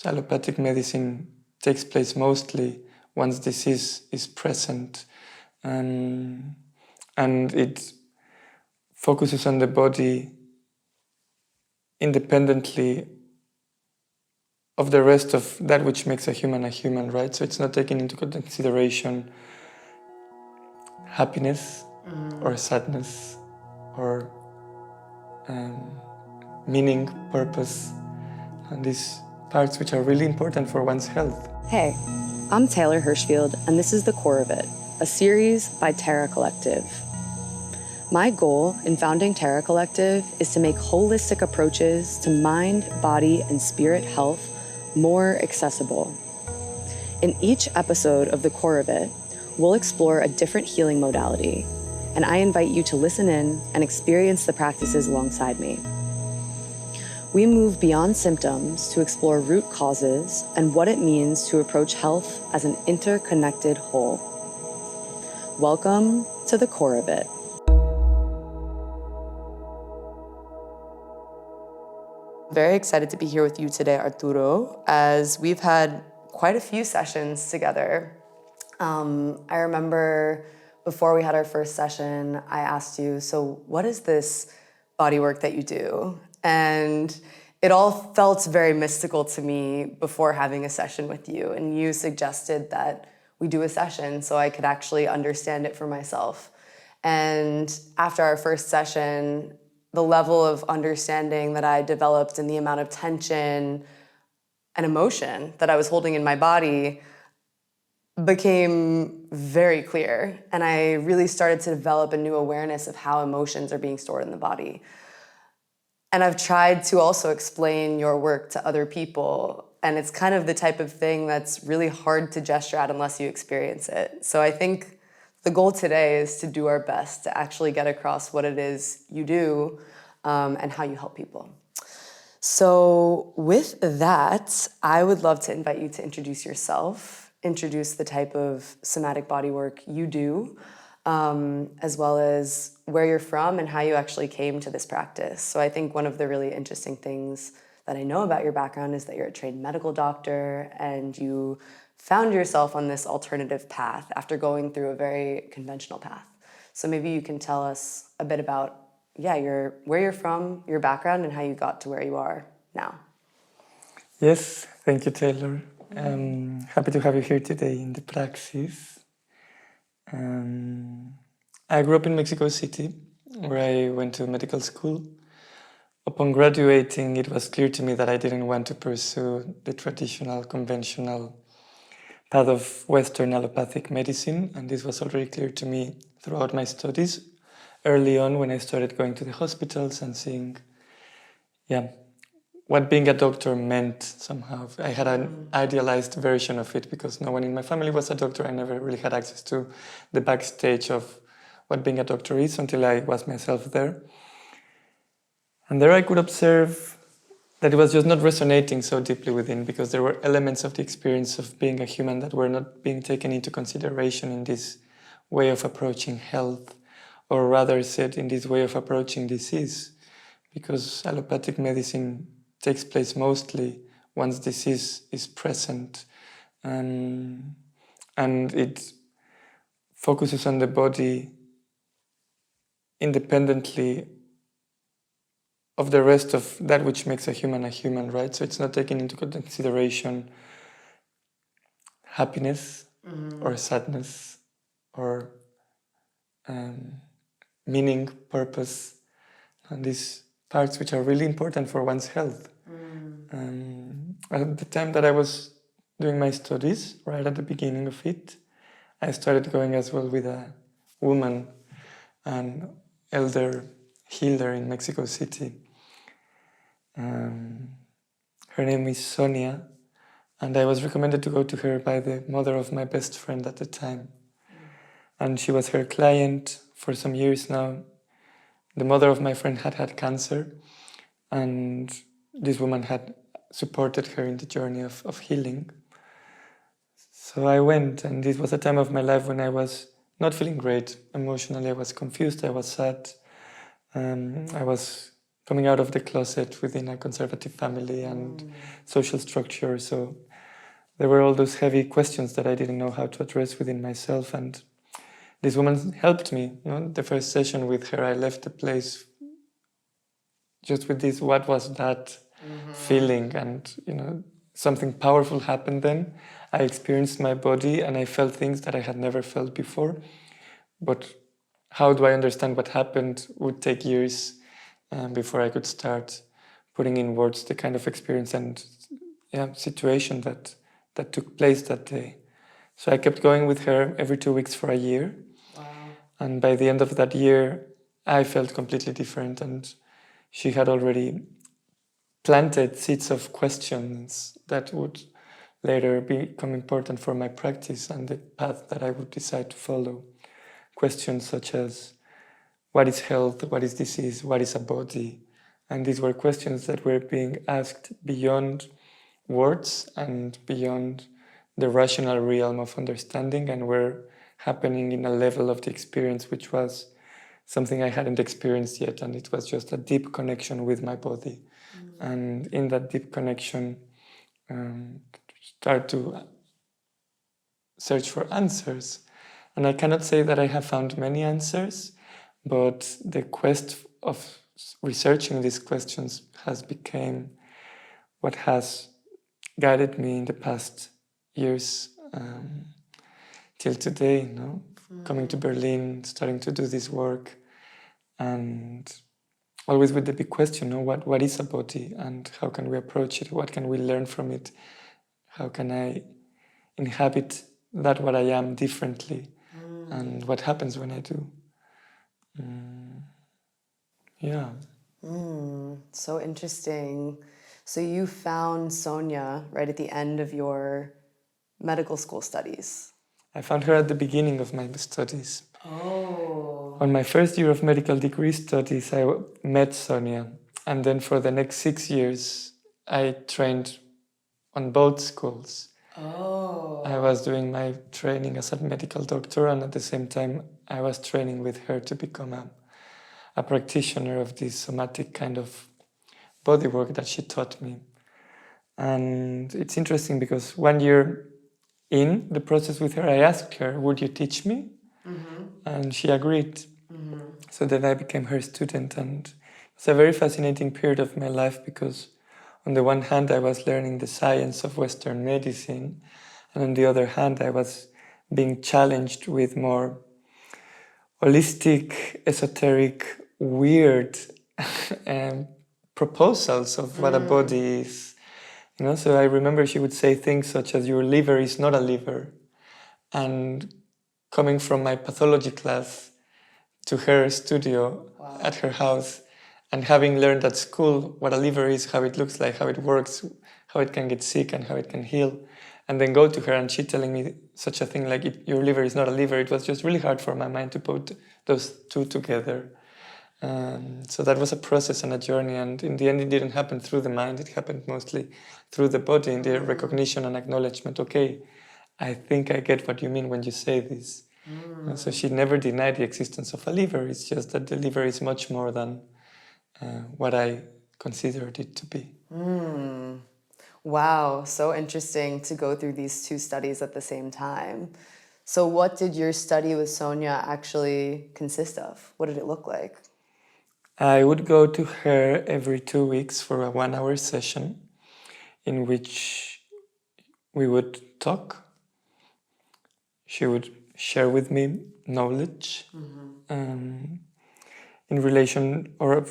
Allopathic medicine takes place mostly once disease is present, and it focuses on the body independently of the rest of that which makes a human, right? So it's not taking into consideration happiness or sadness or meaning, purpose, and these parts which are really important for one's health. Hey, I'm Taylor Hirschfield, and this is The Core of It, a series by Terra Collective. My goal in founding Terra Collective is to make holistic approaches to mind, body, and spirit health more accessible. In each episode of The Core of It, we'll explore a different healing modality, and I invite you to listen in and experience the practices alongside me. We move beyond symptoms to explore root causes and what it means to approach health as an interconnected whole. Welcome to The Core of It. Very excited to be here with you today, Arturo, as we've had quite a few sessions together. I remember before we had our first session, I asked you, so what is this body work that you do? And it all felt very mystical to me before having a session with you. And you suggested that we do a session so I could actually understand it for myself. And after our first session, the level of understanding that I developed and the amount of tension and emotion that I was holding in my body became very clear. And I really started to develop a new awareness of how emotions are being stored in the body. And I've tried to also explain your work to other people. And it's kind of the type of thing that's really hard to gesture at unless you experience it. So I think the goal today is to do our best to actually get across what it is you do and how you help people. So with that, I would love to invite you to introduce yourself, introduce the type of somatic bodywork you do, as well as where you're from and how you actually came to this practice. So I think one of the really interesting things that I know about your background is that you're a trained medical doctor and you found yourself on this alternative path after going through a very conventional path. So maybe you can tell us a bit about, where you're from, your background, and how you got to where you are now. Yes, thank you, Taylor. Happy to have you here today in the praxis. I grew up in Mexico City, where I went to medical school. Upon graduating, it was clear to me that I didn't want to pursue the traditional, conventional path of Western allopathic medicine, and this was already clear to me throughout my studies. Early on, when I started going to the hospitals and seeing, what being a doctor meant somehow. I had an idealized version of it because no one in my family was a doctor. I never really had access to the backstage of what being a doctor is until I was myself there. And there I could observe that it was just not resonating so deeply within because there were elements of the experience of being a human that were not being taken into consideration in this way of approaching health, or rather said in this way of approaching disease, because allopathic medicine takes place mostly once disease is present, and it focuses on the body independently of the rest of that which makes a human, right? So it's not taking into consideration happiness or sadness or meaning, purpose, and these parts which are really important for one's health. At the time that I was doing my studies, right at the beginning of it, I started going as well with a woman, an elder healer in Mexico City. Her name is Sonia, and I was recommended to go to her by the mother of my best friend at the time. And she was her client for some years now. The mother of my friend had had cancer, and this woman had supported her in the journey of healing. So I went, and this was a time of my life when I was not feeling great emotionally. I was confused, I was sad, I was coming out of the closet within a conservative family and social structure. So there were all those heavy questions that I didn't know how to address within myself. And this woman helped me. The first session with her, I left the place just with this, what was that feeling? And, something powerful happened then. I experienced my body and I felt things that I had never felt before. But how do I understand what happened would take years before I could start putting in words the kind of experience and situation that took place that day. So I kept going with her every 2 weeks for a year. Wow. And by the end of that year, I felt completely different. And she had already planted seeds of questions that would later become important for my practice and the path that I would decide to follow. Questions such as, what is health? What is disease? What is a body? And these were questions that were being asked beyond words and beyond the rational realm of understanding, and were happening in a level of the experience which was something I hadn't experienced yet, and it was just a deep connection with my body. And in that deep connection, start to search for answers. And I cannot say that I have found many answers, but the quest of researching these questions has become what has guided me in the past years till today, coming to Berlin, starting to do this work, and always with the big question, what is a body and how can we approach it? What can we learn from it? How can I inhabit that what I am differently? And what happens when I do? Yeah. So interesting. So you found Sonia right at the end of your medical school studies. I found her at the beginning of my studies. Oh. On my first year of medical degree studies, I met Sonia. And then for the next 6 years, I trained on both schools. Oh. I was doing my training as a medical doctor, and at the same time, I was training with her to become a practitioner of this somatic kind of bodywork that she taught me. And it's interesting because 1 year in the process with her, I asked her, would you teach me? And she agreed. So then I became her student, and it's a very fascinating period of my life because on the one hand, I was learning the science of Western medicine, and on the other hand, I was being challenged with more holistic, esoteric, weird proposals of what a body is. So I remember she would say things such as, your liver is not a liver. And coming from my pathology class to her studio at her house, and having learned at school what a liver is, how it looks like, how it works, how it can get sick and how it can heal, and then go to her and she telling me such a thing like, your liver is not a liver, it was just really hard for my mind to put those two together. So that was a process and a journey, and in the end it didn't happen through the mind, it happened mostly through the body, in the recognition and acknowledgement. Okay, I think I get what you mean when you say this. So she never denied the existence of a liver, it's just that the liver is much more than what I considered it to be. Wow, so interesting to go through these two studies at the same time. So what did your study with Sonia actually consist of? What did it look like? I would go to her every 2 weeks for a 1-hour session in which we would talk. She would share with me knowledge in relation or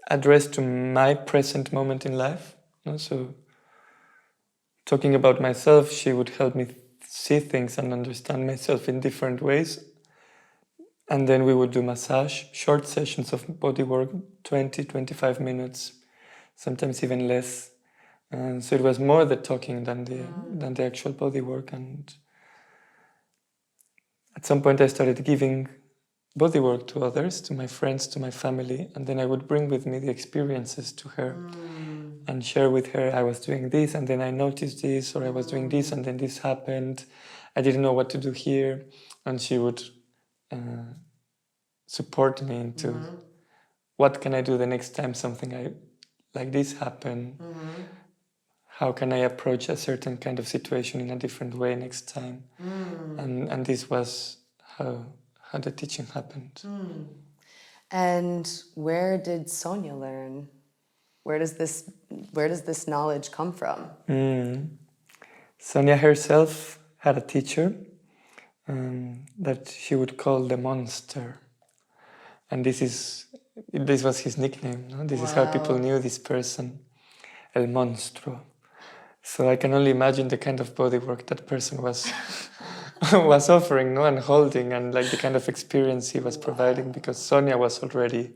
addressed to my present moment in life. So talking about myself, she would help me see things and understand myself in different ways. And then we would do massage, short sessions of body work, 20, 25 minutes, sometimes even less. And so it was more the talking than the actual body work. And at some point I started giving body work to others, to my friends, to my family, and then I would bring with me the experiences to her and share with her, I was doing this and then I noticed this, or I was doing this and then this happened. I didn't know what to do here. And she would support me into what can I do the next time something like this happen? How can I approach a certain kind of situation in a different way next time? And this was how the teaching happened. And where did Sonia learn? Where does this knowledge come from? Sonia herself had a teacher that she would call the monster. And this was his nickname. No? This is how people knew this person, El Monstruo. So I can only imagine the kind of bodywork that person was was offering, no, and holding, and like the kind of experience he was providing, because Sonia was already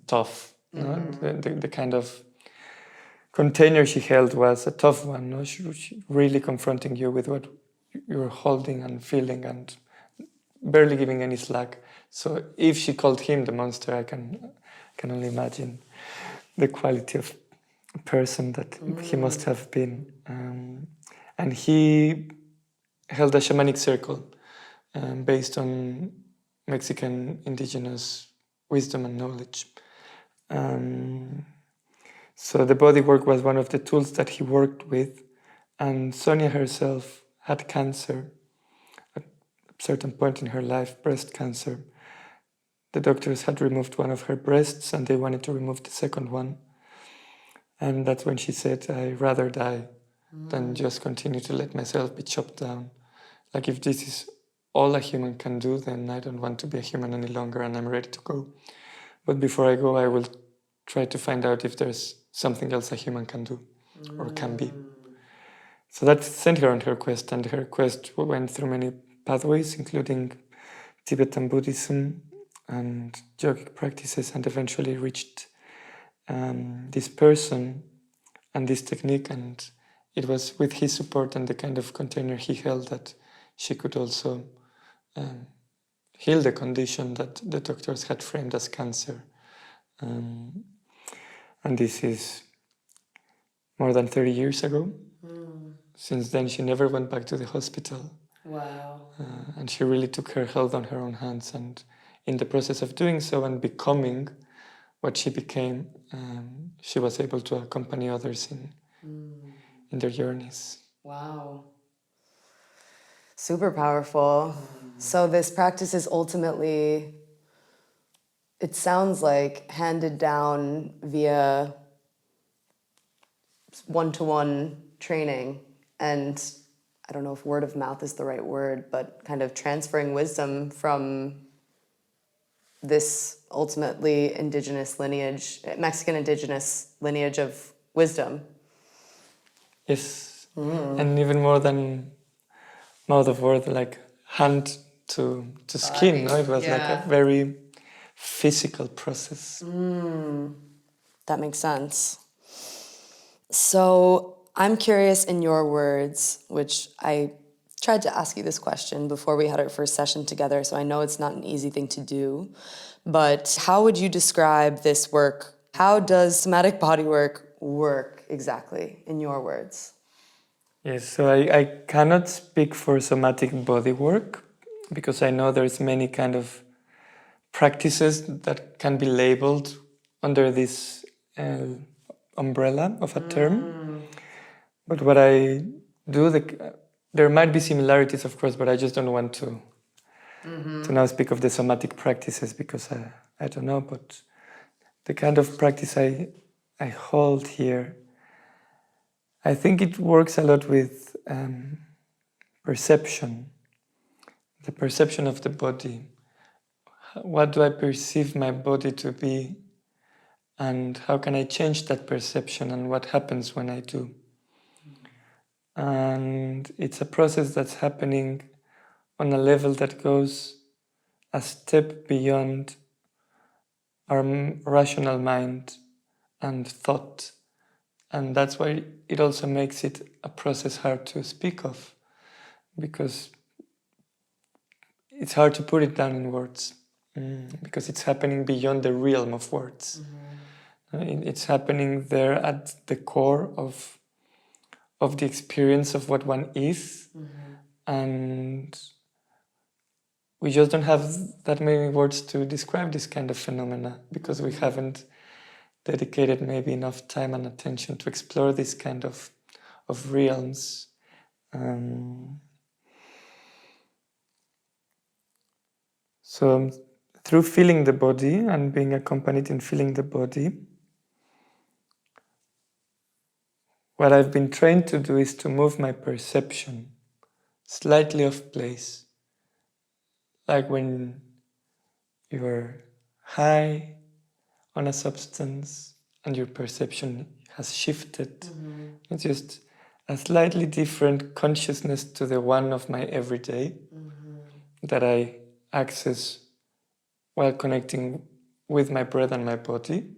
tough. No? The kind of container she held was a tough one. No? She really confronting you with what you're holding and feeling, and barely giving any slack. So if she called him the monster, I can only imagine the quality of person that he must have been. And he held a shamanic circle based on Mexican indigenous wisdom and knowledge. So the bodywork was one of the tools that he worked with. And Sonia herself had cancer at a certain point in her life, breast cancer. The doctors had removed one of her breasts and they wanted to remove the second one. And that's when she said, I'd rather die than just continue to let myself be chopped down. Like, if this is all a human can do, then I don't want to be a human any longer and I'm ready to go. But before I go, I will try to find out if there's something else a human can do or can be. So that sent her on her quest, and her quest went through many pathways, including Tibetan Buddhism and yogic practices, and eventually reached this person and this technique. And it was with his support and the kind of container he held that she could also heal the condition that the doctors had framed as cancer. And this is more than 30 years ago. Since then, she never went back to the hospital. Wow. And she really took her health on her own hands. And in the process of doing so and becoming what she became, she was able to accompany others in their journeys. Wow. Super powerful. So this practice is ultimately, it sounds like, handed down via one-to-one training, and I don't know if word of mouth is the right word, but kind of transferring wisdom from this ultimately indigenous lineage, Mexican indigenous lineage of wisdom. Yes, and even more than mouth of word, like hand to skin. No? It was like a very physical process. That makes sense. So I'm curious, in your words, which I tried to ask you this question before we had our first session together, so I know it's not an easy thing to do, but how would you describe this work? How does somatic bodywork work exactly, in your words? Yes, so I cannot speak for somatic bodywork because I know there's many kind of practices that can be labeled under this umbrella of a term. But what I do, there might be similarities, of course, but I just don't want to now speak of the somatic practices because I don't know. But the kind of practice I hold here, I think it works a lot with perception, the perception of the body. What do I perceive my body to be? And how can I change that perception, and what happens when I do? And it's a process that's happening on a level that goes a step beyond our rational mind and thought. And that's why it also makes it a process hard to speak of, because it's hard to put it down in words, because it's happening beyond the realm of words. It's happening there at the core of the experience of what one is, and we just don't have that many words to describe this kind of phenomena because we haven't dedicated maybe enough time and attention to explore this kind of realms. So through feeling the body and being accompanied in feeling the body, what I've been trained to do is to move my perception slightly off place. Like when you're high on a substance and your perception has shifted. It's just a slightly different consciousness to the one of my everyday that I access while connecting with my breath and my body.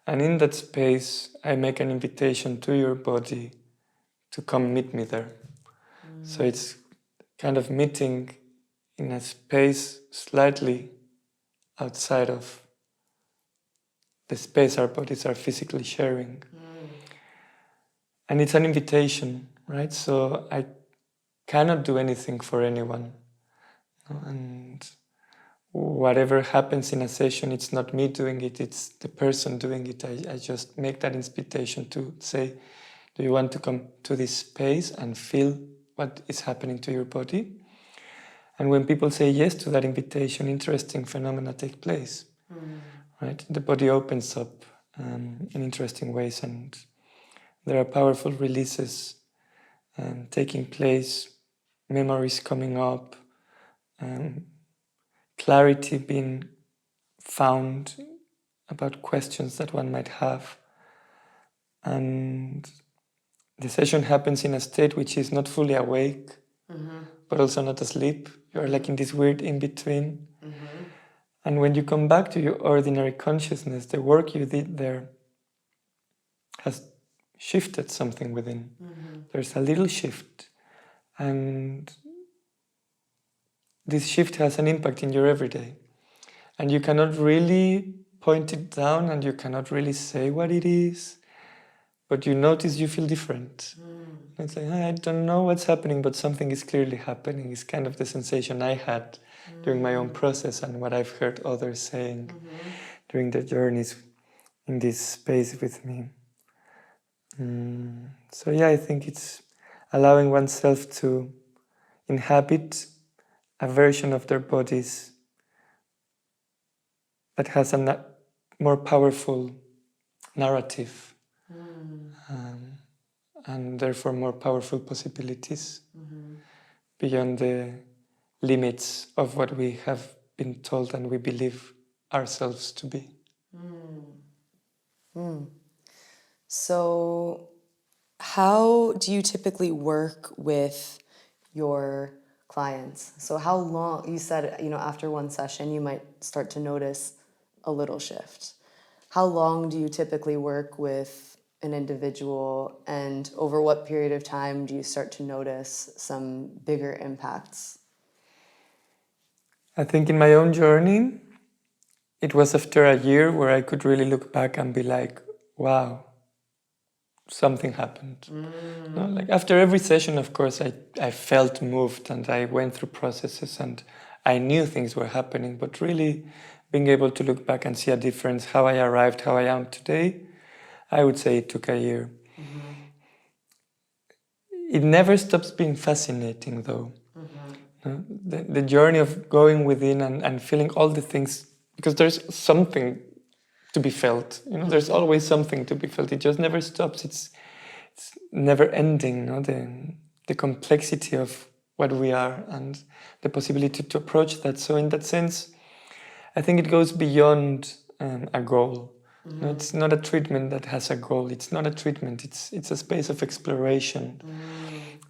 And in that space, I make an invitation to your body to come meet me there. So it's kind of meeting in a space slightly outside of the space our bodies are physically sharing. And it's an invitation, right? So I cannot do anything for anyone. And whatever happens in a session, it's not me doing it, it's the person doing it. I just make that invitation to say, do you want to come to this space and feel what is happening to your body? And when people say yes to that invitation, interesting phenomena take place. Right? The body opens up in interesting ways, and there are powerful releases taking place, memories coming up, clarity being found about questions that one might have. And the session happens in a state which is not fully awake, but also not asleep. You are like in this weird in-between. And when you come back to your ordinary consciousness, the work you did there has shifted something within. There's a little shift. And this shift has an impact in your everyday. And you cannot really point it down and you cannot really say what it is, but you notice you feel different. It's like, I don't know what's happening, but something is clearly happening. It's kind of the sensation I had during my own process and what I've heard others saying during their journeys in this space with me. So yeah, I think it's allowing oneself to inhabit a version of their bodies that has a more powerful narrative and therefore more powerful possibilities beyond the limits of what we have been told and we believe ourselves to be. So how do you typically work with your clients? So how long, you said, after one session, you might start to notice a little shift. How long do you typically work with an individual, and over what period of time do you start to notice some bigger impacts? I think in my own journey, it was after a year where I could really look back and be like, wow, something happened. No, like after every session, of course, I felt moved and I went through processes and I knew things were happening, but really being able to look back and see a difference, how I arrived, how I am today, I would say it took a year. It never stops being fascinating, though. No? The journey of going within and feeling all the things, because there's something to be felt. There's always something to be felt. It just never stops. It's never ending. The complexity of what we are and the possibility to approach that. So in that sense, I think it goes beyond a goal. It's not a treatment that has a goal. It's not a treatment. It's a space of exploration,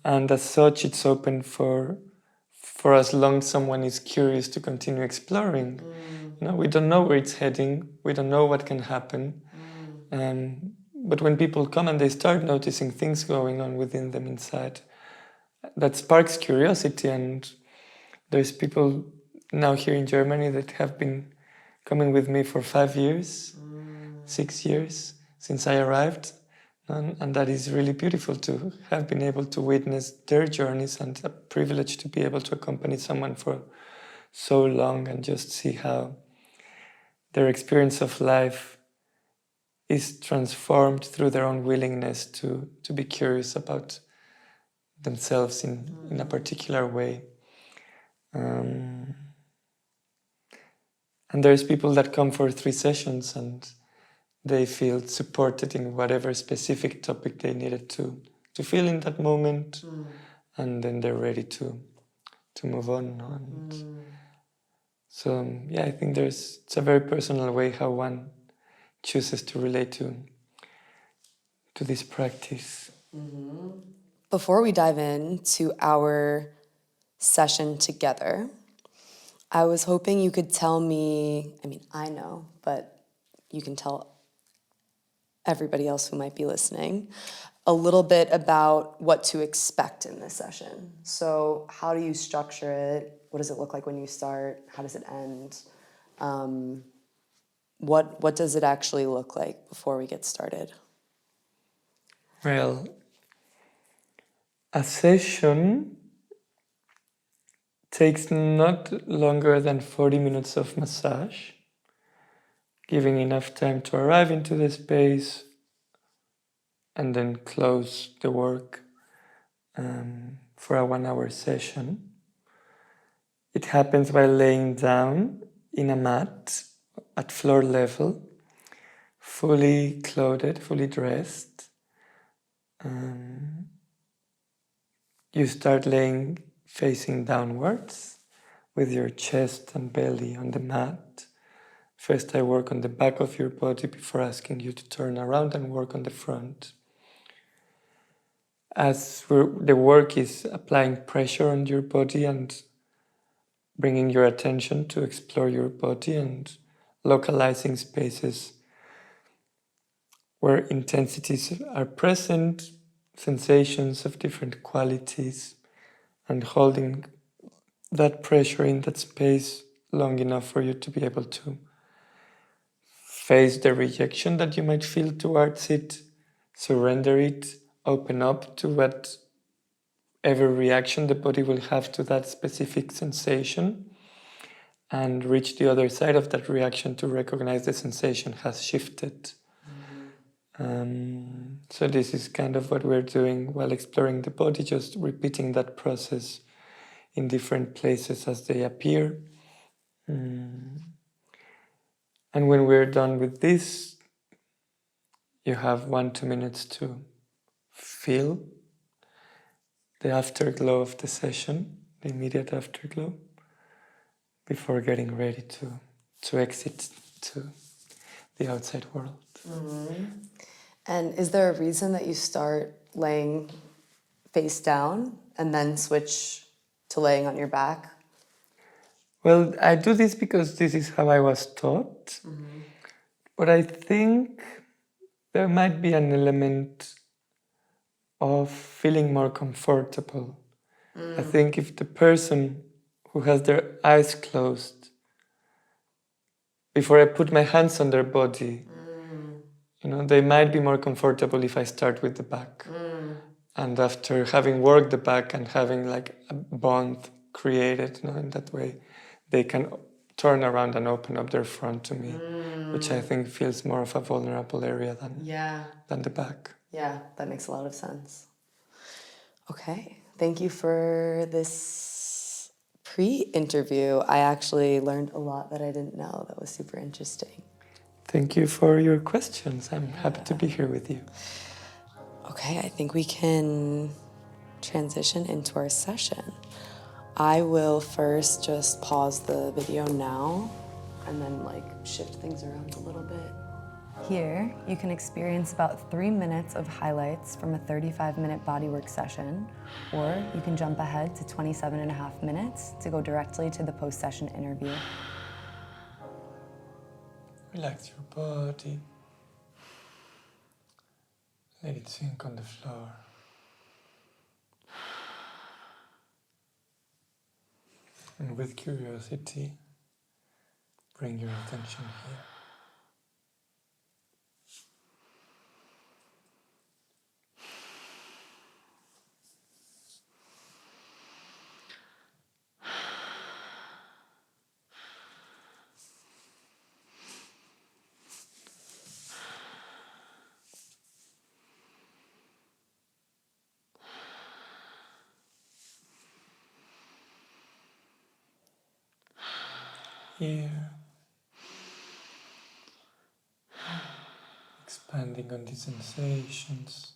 and as such, it's open for as long as someone is curious to continue exploring. We don't know where it's heading. We don't know what can happen. But when people come and they start noticing things going on within them inside, that sparks curiosity. And there's people now here in Germany that have been coming with me for 5 years, 6 years since I arrived. And that is really beautiful to have been able to witness their journeys, and a privilege to be able to accompany someone for so long and just see how their experience of life is transformed through their own willingness to be curious about themselves in a particular way. And there's people that come for 3 sessions and they feel supported in whatever specific topic they needed to feel in that moment, and then they're ready to move on. And so yeah, I think it's a very personal way how one chooses to relate to this practice. Before we dive into our session together, I was hoping you could tell me, I mean, I know, but you can tell everybody else who might be listening a little bit about what to expect in this session. So how do you structure it? What does it look like when you start? How does it end? What does it actually look like before we get started? Well, a session takes not longer than 40 minutes of massage, giving enough time to arrive into the space and then close the work for a 1-hour session. It happens by laying down in a mat at floor level, fully clothed, fully dressed. You start laying facing downwards with your chest and belly on the mat. First, I work on the back of your body before asking you to turn around and work on the front. As the work is applying pressure on your body and bringing your attention to explore your body and localizing spaces where intensities are present, sensations of different qualities, and holding that pressure in that space long enough for you to be able to face the rejection that you might feel towards it, surrender it, open up to whatever reaction the body will have to that specific sensation, and reach the other side of that reaction to recognize the sensation has shifted. So this is kind of what we're doing while exploring the body, just repeating that process in different places as they appear. And when we're done with this, you have 1-2 minutes to feel the afterglow of the session, the immediate afterglow, before getting ready to exit to the outside world. And is there a reason that you start laying face down and then switch to laying on your back? Well, I do this because this is how I was taught. But I think there might be an element of feeling more comfortable. I think if the person who has their eyes closed, before I put my hands on their body, they might be more comfortable if I start with the back. And after having worked the back and having like a bond created, in that way, they can turn around and open up their front to me, which I think feels more of a vulnerable area than the back. Yeah, that makes a lot of sense. Okay, thank you for this pre-interview. I actually learned a lot that I didn't know. That was super interesting. Thank you for your questions. I'm happy to be here with you. Okay, I think we can transition into our session. I will first just pause the video now and then shift things around a little bit. Here, you can experience about 3 minutes of highlights from a 35-minute bodywork session, or you can jump ahead to 27.5 minutes to go directly to the post-session interview. Relax your body. Let it sink on the floor. And with curiosity, bring your attention here. here. Expanding on the sensations.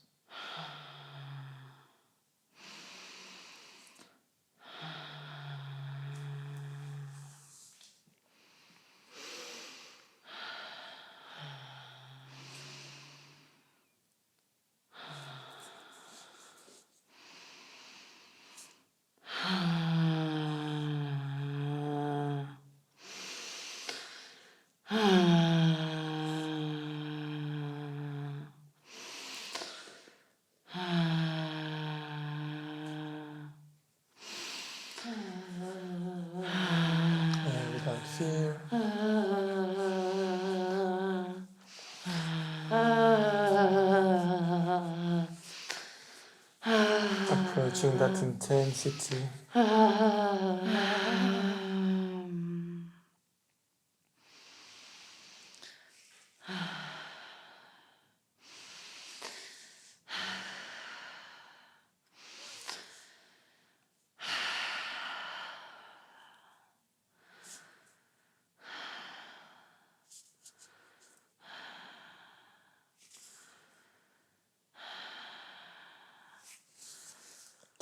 Without fear. Approaching that intensity.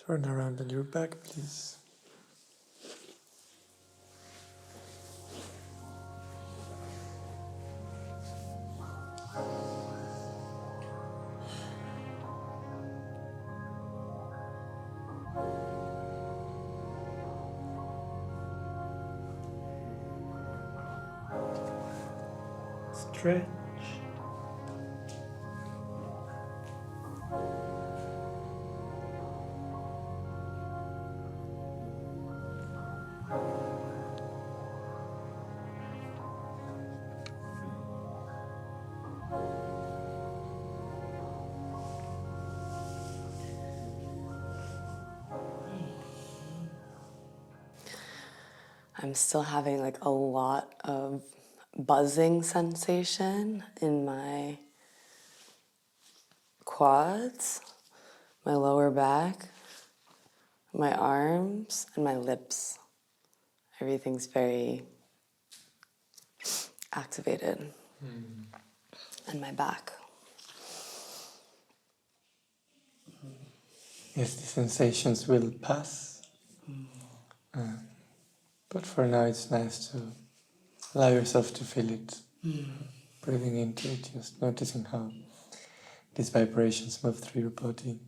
Turn around on your back, please. Stretch. I'm still having like a lot of buzzing sensation in my quads, my lower back, my arms, and my lips. Everything's very activated. And my back. Yes, the sensations will pass. But for now it's nice to allow yourself to feel it. Breathing into it, just noticing how these vibrations move through your body.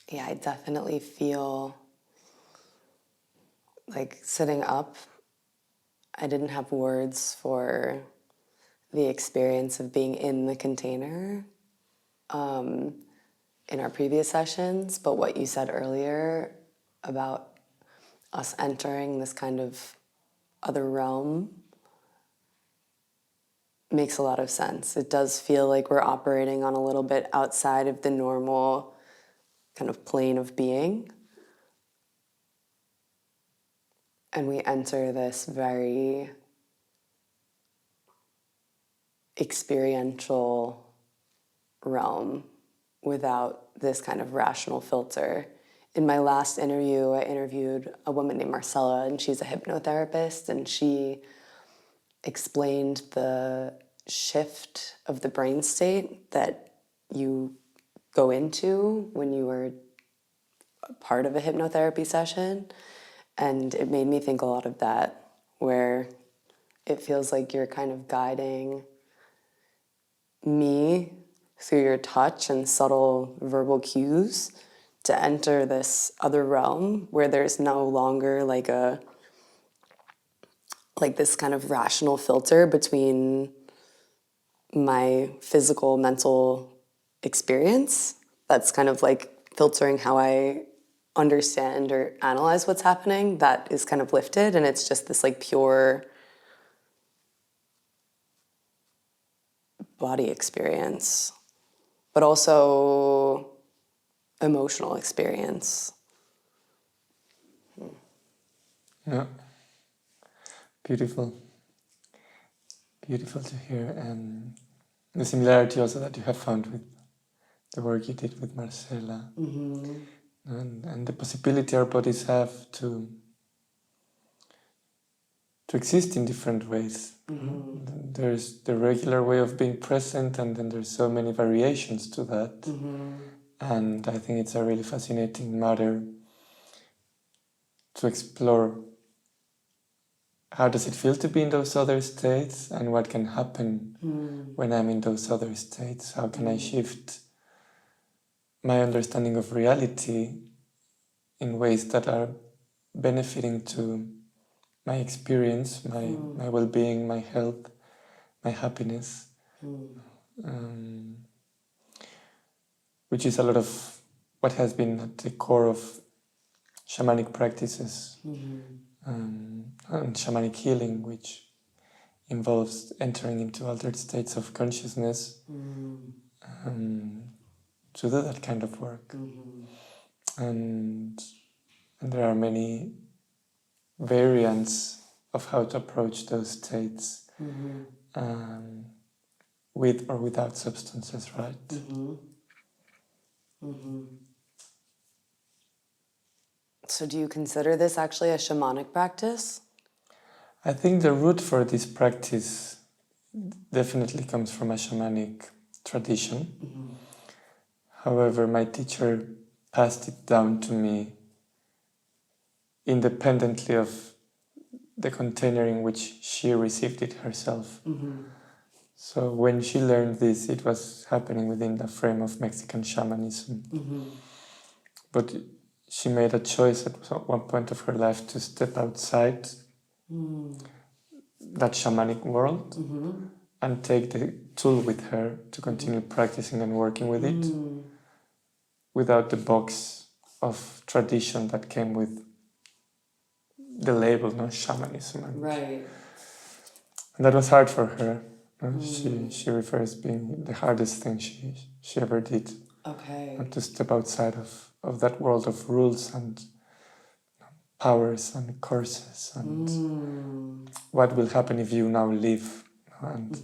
Yeah, I definitely feel like sitting up, I didn't have words for the experience of being in the container in our previous sessions, but what you said earlier about us entering this kind of other realm makes a lot of sense. It does feel like we're operating on a little bit outside of the normal kind of plane of being. And we enter this very experiential realm without this kind of rational filter. In my last interview, I interviewed a woman named Marcella, and she's a hypnotherapist, and she explained the shift of the brain state that you go into when you are part of a hypnotherapy session. And it made me think a lot of that, where it feels like you're kind of guiding me through your touch and subtle verbal cues to enter this other realm where there's no longer like this kind of rational filter between my physical, mental experience that's kind of like filtering how I understand or analyze what's happening. That is kind of lifted, and it's just this like pure body experience, but also emotional experience. Yeah, beautiful. beautiful to hear. And the similarity also that you have found with the work you did with Marcela. And the possibility our bodies have to exist in different ways. There's the regular way of being present, and then there's so many variations to that. And I think it's a really fascinating matter to explore how does it feel to be in those other states, and what can happen when I'm in those other states. How can I shift my understanding of reality in ways that are benefiting to my experience, my well-being, my health, my happiness, which is a lot of what has been at the core of shamanic practices and shamanic healing, which involves entering into altered states of consciousness to do that kind of work. And there are many variants of how to approach those states with or without substances, right? So do you consider this actually a shamanic practice? I think the root for this practice definitely comes from a shamanic tradition. However, my teacher passed it down to me independently of the container in which she received it herself. So when she learned this, it was happening within the frame of Mexican shamanism. But she made a choice at one point of her life to step outside that shamanic world and take the tool with her to continue practicing and working with it without the box of tradition that came with the label, no, shamanism. Right. And that was hard for her. She refers being the hardest thing she ever did. Okay. To step outside of that world of rules and powers and curses and what will happen if you now leave, and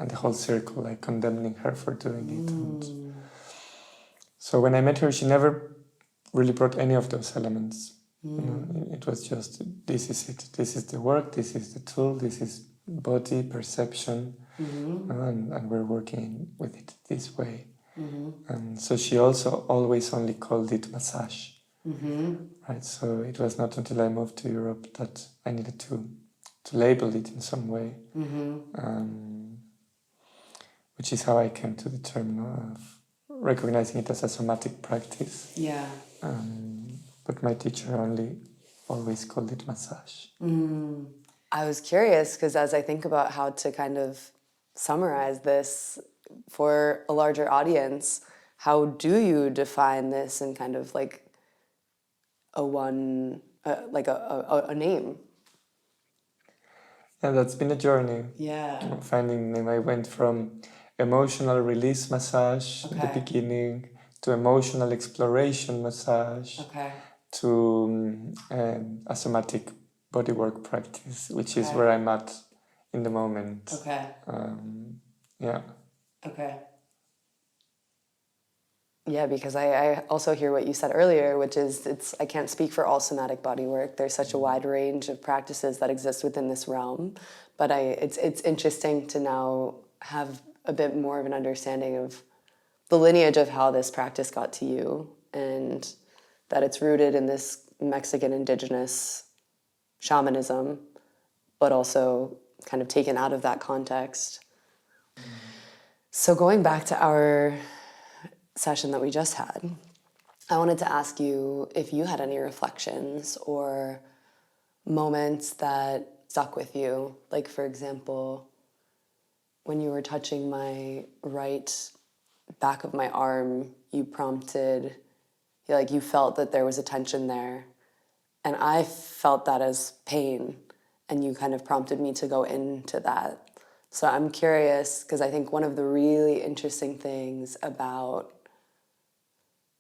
the whole circle, like condemning her for doing it. And so when I met her, she never really brought any of those elements. It was just, this is it, this is the work, this is the tool, this is body perception, and we're working with it this way. And so she also always only called it massage. Right, so it was not until I moved to Europe that I needed to label it in some way, which is how I came to the term of recognizing it as a somatic practice. Yeah. But my teacher only always called it massage. I was curious because as I think about how to kind of summarize this for a larger audience, how do you define this in kind of like a name? Yeah, that's been a journey. Yeah. Finding name. I went from emotional release massage in the beginning to emotional exploration massage to a somatic bodywork practice, which is where I'm at in the moment. Yeah. Okay. Yeah, because I also hear what you said earlier, which is I can't speak for all somatic bodywork. There's such a wide range of practices that exist within this realm, but it's interesting to now have a bit more of an understanding of the lineage of how this practice got to you, and that it's rooted in this Mexican indigenous shamanism, but also kind of taken out of that context. So going back to our session that we just had, I wanted to ask you if you had any reflections or moments that stuck with you. Like, for example, when you were touching my right back of my arm, you prompted, like you felt that there was a tension there. And I felt that as pain, and you kind of prompted me to go into that. So I'm curious, because I think one of the really interesting things about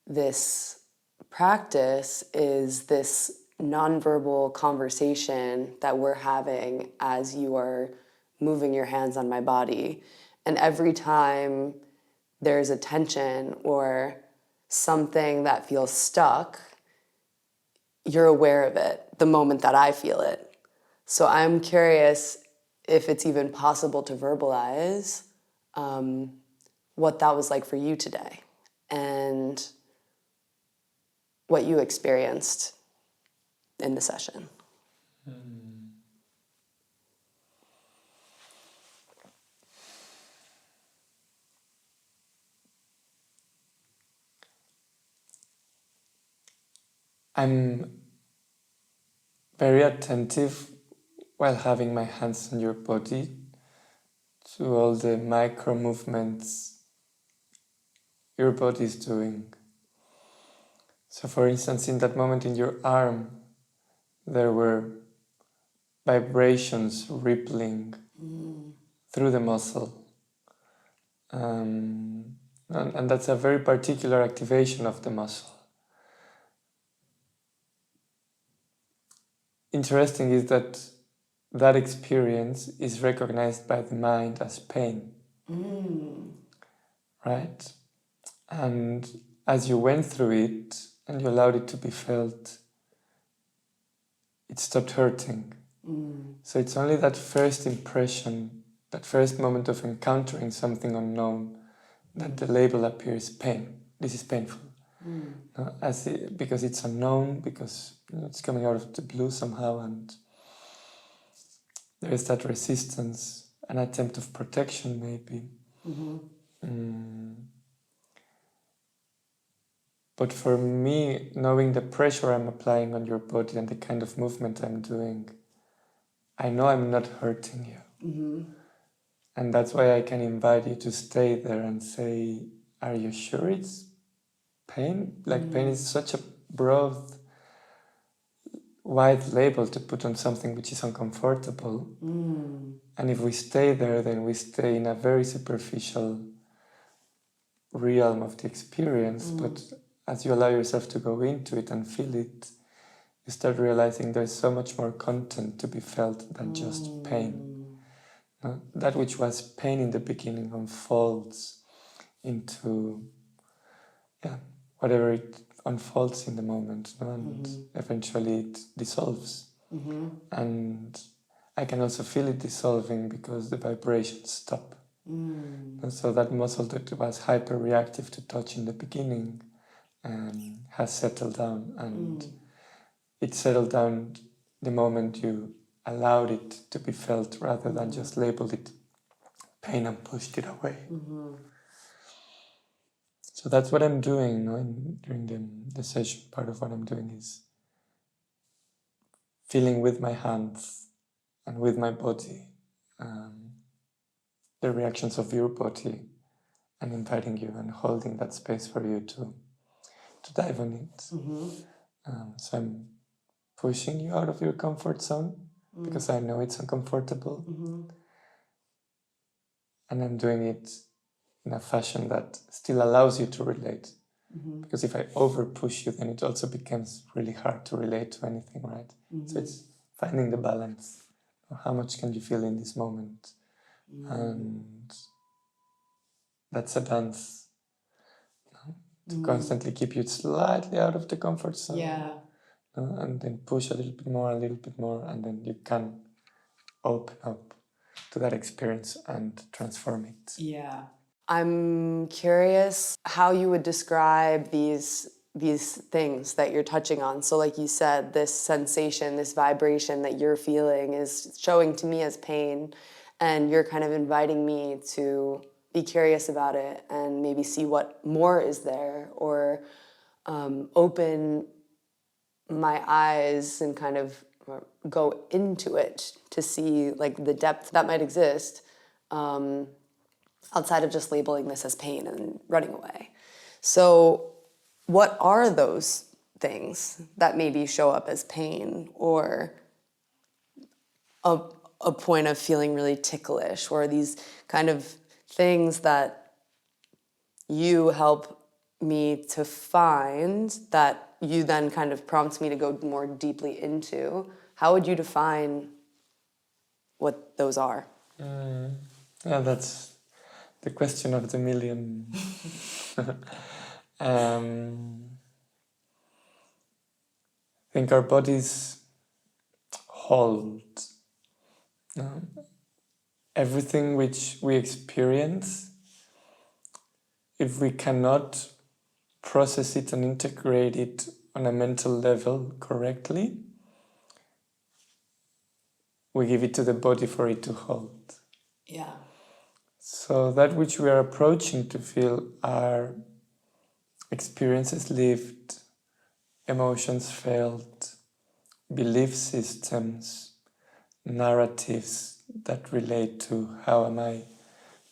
this practice is this nonverbal conversation that we're having as you are moving your hands on my body. And every time there's a tension or something that feels stuck, you're aware of it the moment that I feel it. So I'm curious if it's even possible to verbalize what that was like for you today and what you experienced in the session. I'm very attentive while having my hands on your body to all the micro movements your body is doing. So for instance, in that moment in your arm, there were vibrations rippling through the muscle. And that's a very particular activation of the muscle. Interesting is that that experience is recognized by the mind as pain. Right? And as you went through it and you allowed it to be felt, it stopped hurting. So it's only that first impression, that first moment of encountering something unknown, that the label appears pain. This is painful. Because it's unknown, because it's coming out of the blue somehow, and there is that resistance, an attempt of protection maybe. But for me, knowing the pressure I'm applying on your body and the kind of movement I'm doing, I know I'm not hurting you. And that's why I can invite you to stay there and say, are you sure it's pain? Like pain is such a broad, wide label to put on something which is uncomfortable. And if we stay there, then we stay in a very superficial realm of the experience. But as you allow yourself to go into it and feel it, you start realizing there's so much more content to be felt than just pain. That which was pain in the beginning unfolds into whatever it unfolds in the moment, and eventually it dissolves. And I can also feel it dissolving because the vibrations stop. And so that muscle that was hyper reactive to touch in the beginning has settled down, and it settled down the moment you allowed it to be felt rather than just labeled it pain and pushed it away. So that's what I'm doing during the session. Part of what I'm doing is feeling with my hands and with my body the reactions of your body, and inviting you and holding that space for you to dive on it. So I'm pushing you out of your comfort zone because I know it's uncomfortable. And I'm doing it in a fashion that still allows you to relate. Because if I over push you, then it also becomes really hard to relate to anything, right? So it's finding the balance. How much can you feel in this moment? And that's a dance. To constantly keep you slightly out of the comfort zone. And then push a little bit more, and then you can open up to that experience and transform it. I'm curious how you would describe these things that you're touching on. So like you said, this sensation, this vibration that you're feeling is showing to me as pain, and you're kind of inviting me to be curious about it and maybe see what more is there, or open my eyes and kind of go into it to see like the depth that might exist outside of just labeling this as pain and running away. So what are those things that maybe show up as pain, or a point of feeling really ticklish, or these kind of things that you help me to find that you then kind of prompts me to go more deeply into? How would you define what those are? Yeah, that's the question of the million. I think our bodies hold everything which we experience. If we cannot process it and integrate it on a mental level correctly, we give it to the body for it to hold. Yeah. So that which we are approaching to feel are experiences lived, emotions felt, belief systems, narratives that relate to how am I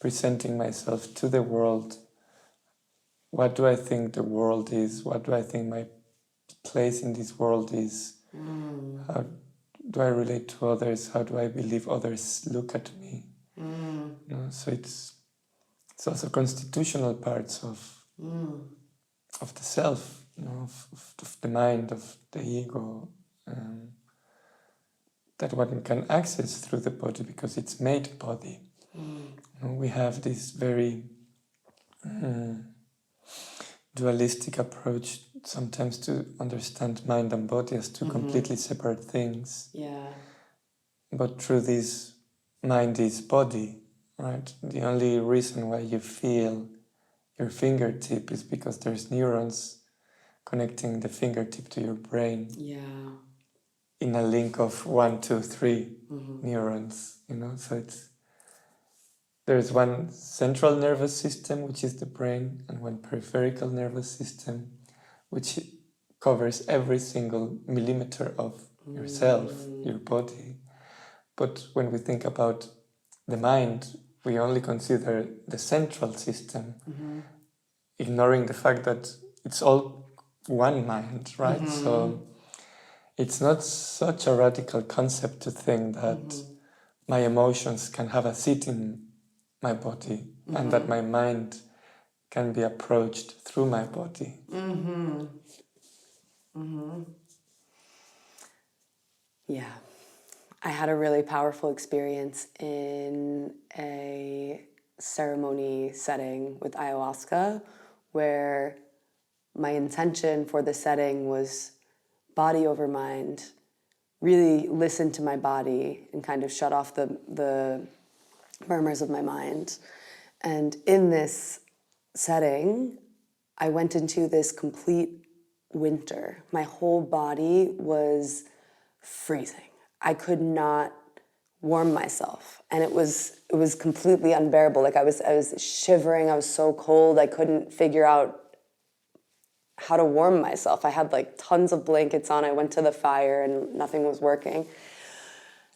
presenting myself to the world. What do I think the world is? What do I think my place in this world is? How do I relate to others? How do I believe others look at me? So it's also constitutional parts of the self, of the mind, of the ego, that one can access through the body because it's made body. We have this very dualistic approach sometimes to understand mind and body as two completely separate things. Yeah. But through this, mind is body, right? The only reason why you feel your fingertip is because there's neurons connecting the fingertip to your brain. Yeah. In a link of 1, 2, 3 neurons, so there's one central nervous system, which is the brain, and one peripheral nervous system, which covers every single millimeter of yourself, your body. But when we think about the mind, we only consider the central system, ignoring the fact that it's all one mind, right? So it's not such a radical concept to think that my emotions can have a seat in my body and that my mind can be approached through my body. Yeah. I had a really powerful experience in a ceremony setting with ayahuasca where my intention for the setting was body over mind, really listen to my body and kind of shut off the murmurs of my mind. And in this setting, I went into this complete winter. My whole body was freezing. I could not warm myself, and it was completely unbearable. Like I was shivering. I was so cold. I couldn't figure out how to warm myself. I had like tons of blankets on. I went to the fire and nothing was working.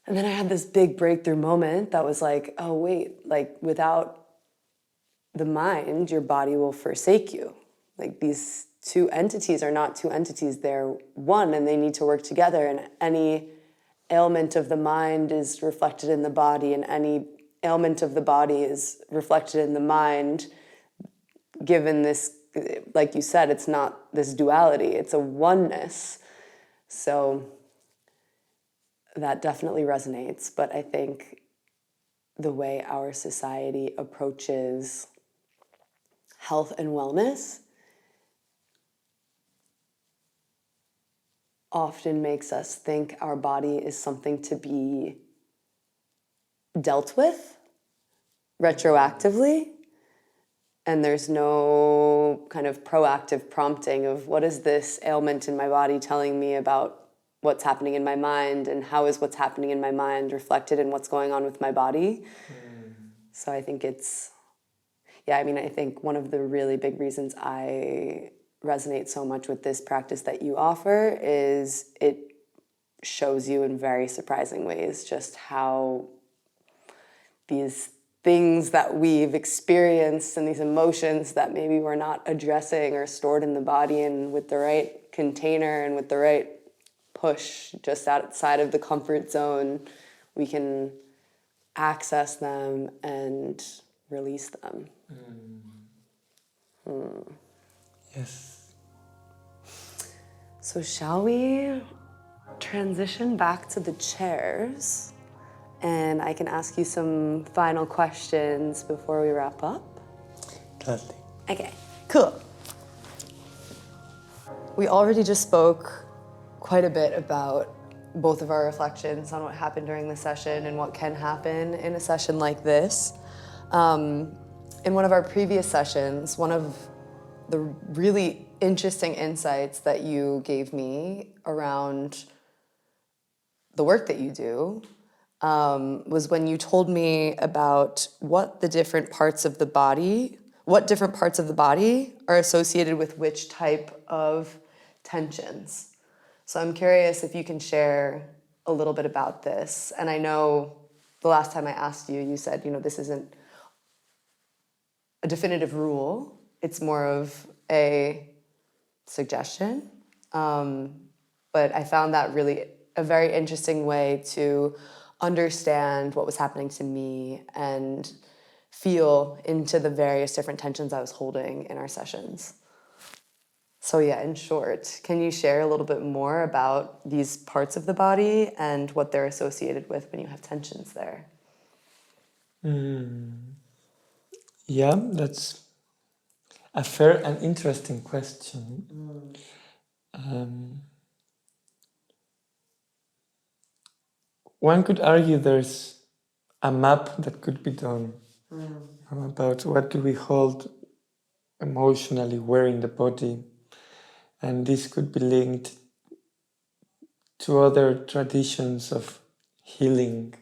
And then I had this big breakthrough moment that was like, oh wait, like without the mind, your body will forsake you. Like these two entities are not two entities, they're one, and they need to work together. And any ailment of the mind is reflected in the body, and any ailment of the body is reflected in the mind, given this, like you said, it's not this duality, it's a oneness. So that definitely resonates. But I think the way our society approaches health and wellness often makes us think our body is something to be dealt with retroactively, and there's no kind of proactive prompting of what is this ailment in my body telling me about what's happening in my mind, and how is what's happening in my mind reflected in what's going on with my body. So I think I think one of the really big reasons I resonate so much with this practice that you offer is it shows you in very surprising ways just how these things that we've experienced and these emotions that maybe we're not addressing or stored in the body, and with the right container and with the right push just outside of the comfort zone, we can access them and release them. Yes. So shall we transition back to the chairs and I can ask you some final questions before we wrap up. Gladly. Okay, cool. We already just spoke quite a bit about both of our reflections on what happened during the session and what can happen in a session like this. In one of our previous sessions, one of the really interesting insights that you gave me around the work that you do was when you told me about what different parts of the body are associated with which type of tensions. So I'm curious if you can share a little bit about this. And I know the last time I asked you, you said, this isn't a definitive rule. It's more of a suggestion. But I found that really a very interesting way to understand what was happening to me and feel into the various different tensions I was holding in our sessions. So yeah, in short, can you share a little bit more about these parts of the body and what they're associated with when you have tensions there? Yeah, that's a fair and interesting question. One could argue there's a map that could be done about what do we hold emotionally where in the body, and this could be linked to other traditions of healing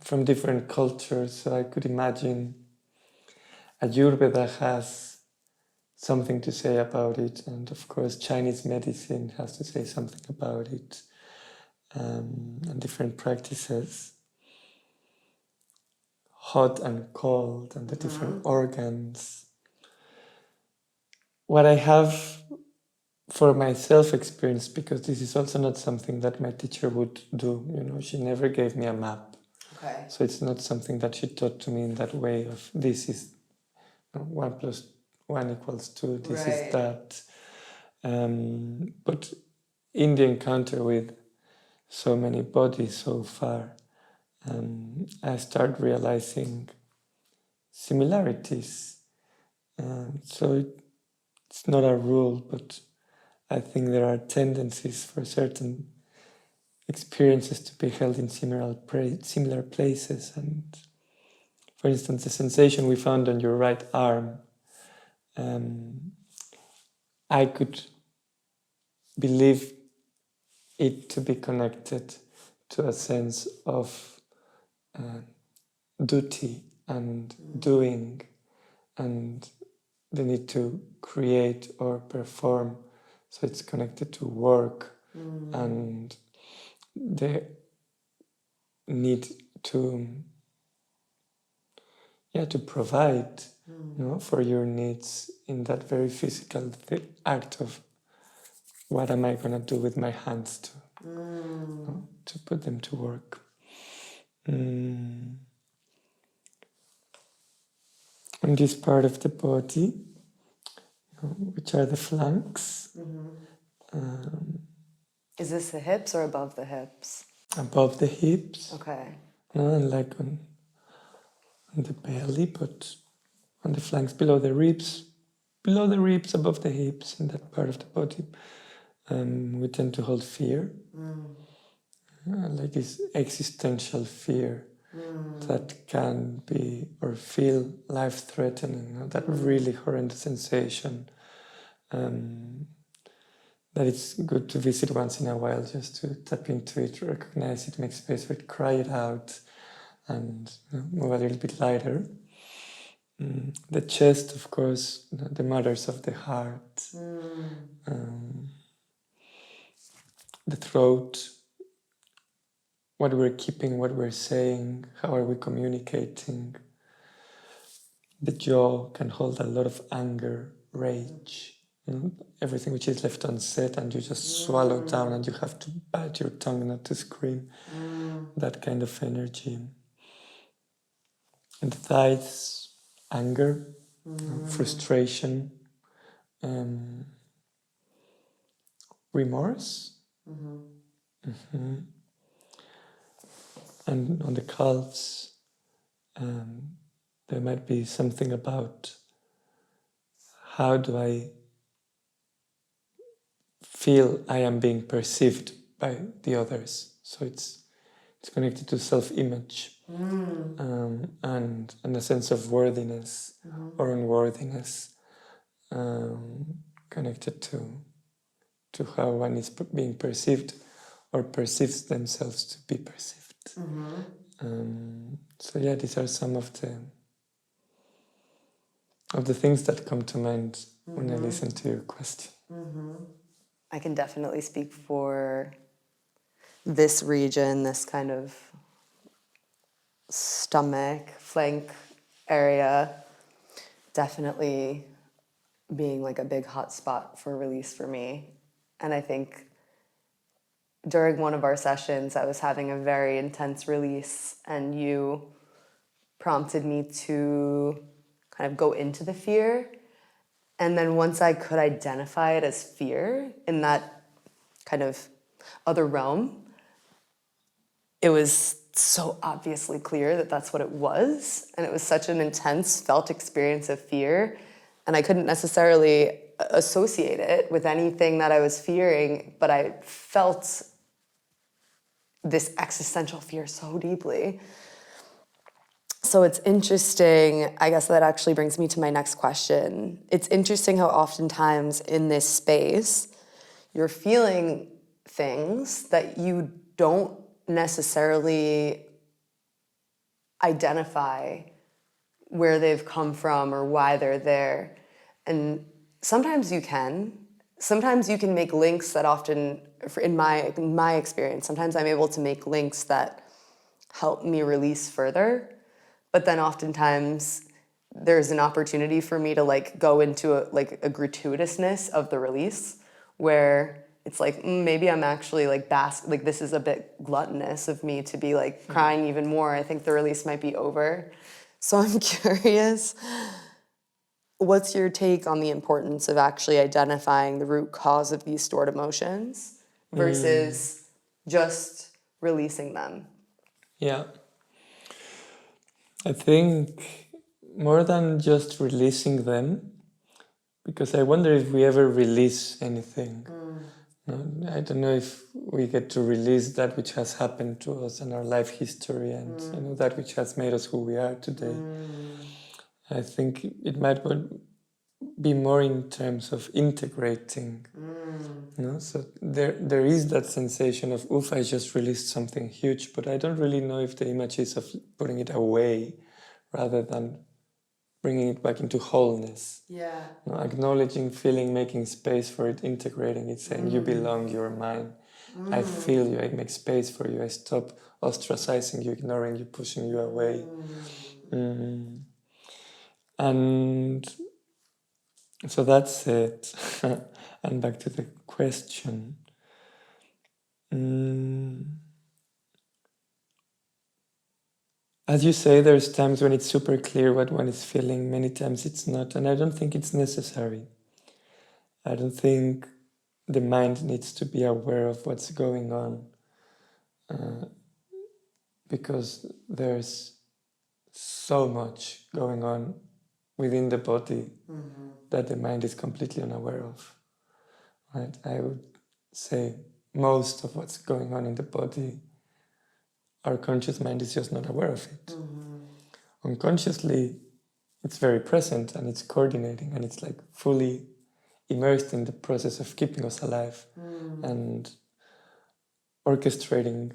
from different cultures. So I could imagine Ayurveda has something to say about it, and of course Chinese medicine has to say something about it, and different practices, hot and cold, and the different organs. What I have for myself experienced, because this is also not something that my teacher would do, she never gave me a map. Okay. So it's not something that she taught to me in that way of this is 1 + 1 = 2, this is that. But in the encounter with so many bodies so far, I start realizing similarities. So it's not a rule, but I think there are tendencies for certain experiences to be held in similar places. And for instance, the sensation we found on your right arm, I could believe it to be connected to a sense of duty and doing and the need to create or perform. So it's connected to work and the need to provide for your needs in that very physical act of what am I going to do with my hands to put them to work. On this part of the body, which are the flanks. Is this the hips or above the hips? Above the hips. Okay. And like on the belly, but on the flanks, below the ribs, above the hips, in that part of the body. We tend to hold fear, like this existential fear that can be or feel life-threatening, that really horrendous sensation that it's good to visit once in a while, just to tap into it, recognize it, make space for it, cry it out, and move a little bit lighter. The chest, of course, the mothers of the heart, the throat, what we're keeping, what we're saying, how are we communicating. The jaw can hold a lot of anger, rage, everything which is left unsaid and you just swallow down and you have to bite your tongue not to scream. That kind of energy. And the thighs, anger, frustration, remorse. And on the calves, there might be something about how do I feel I am being perceived by the others. So it's connected to self-image and a sense of worthiness or unworthiness, connected to how one is being perceived or perceives themselves to be perceived. So yeah, these are some of the things that come to mind when I listen to your question. I can definitely speak for this region, this kind of stomach, flank area, definitely being like a big hot spot for release for me. And I think during one of our sessions, I was having a very intense release, and you prompted me to kind of go into the fear. And then once I could identify it as fear in that kind of other realm, it was so obviously clear that that's what it was. And it was such an intense felt experience of fear. And I couldn't necessarily associate it with anything that I was fearing, but I felt this existential fear so deeply. So it's interesting, I guess that actually brings me to my next question. It's interesting how oftentimes in this space, you're feeling things that you don't necessarily identify where they've come from or why they're there. And sometimes you can. Sometimes you can make links that often, in my experience, sometimes I'm able to make links that help me release further. But then oftentimes there's an opportunity for me to like go into a gratuitousness of the release where it's like, maybe I'm actually like this is a bit gluttonous of me to be like crying even more. I think the release might be over. So I'm curious, what's your take on the importance of actually identifying the root cause of these stored emotions versus just releasing them? Yeah. I think more than just releasing them, because I wonder if we ever release anything. No, I don't know if we get to release that which has happened to us in our life history and that which has made us who we are today. I think it might be more in terms of integrating. No? So there is that sensation of, oof, I just released something huge, but I don't really know if the image is of putting it away rather than bringing it back into wholeness. Yeah. You know, acknowledging, feeling, making space for it, integrating it, saying you belong, you're mine. I feel you, I make space for you, I stop ostracizing you, ignoring you, pushing you away. And so that's it. And back to the question. As you say, there's times when it's super clear what one is feeling, many times it's not, and I don't think it's necessary. I don't think the mind needs to be aware of what's going on, because there's so much going on within the body that the mind is completely unaware of. Right? I would say most of what's going on in the body, our conscious mind is just not aware of it. Unconsciously, it's very present and it's coordinating and it's like fully immersed in the process of keeping us alive and orchestrating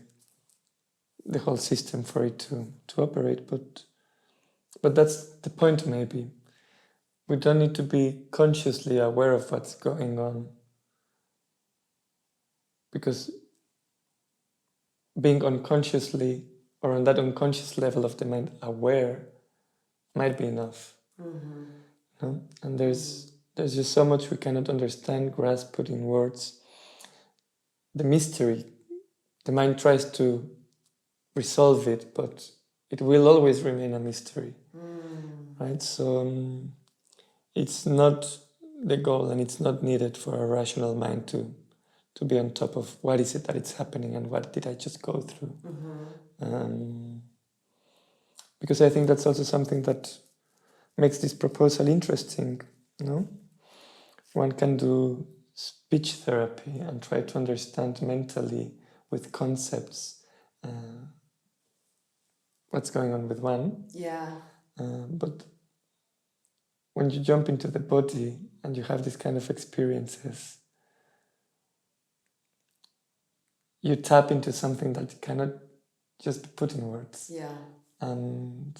the whole system for it to operate. But that's the point, maybe. We don't need to be consciously aware of what's going on, because being unconsciously or on that unconscious level of the mind aware might be enough. No? And there's just so much we cannot understand, grasp, put in words. The mystery, the mind tries to resolve it, but it will always remain a mystery. Right? So it's not the goal, and it's not needed for a rational mind to to be on top of what is it that it's happening and what did I just go through. Because I think that's also something that makes this proposal interesting, no? One can do speech therapy and try to understand mentally with concepts what's going on with one. Yeah. But when you jump into the body and you have these kind of experiences, you tap into something that you cannot just put in words. Yeah. And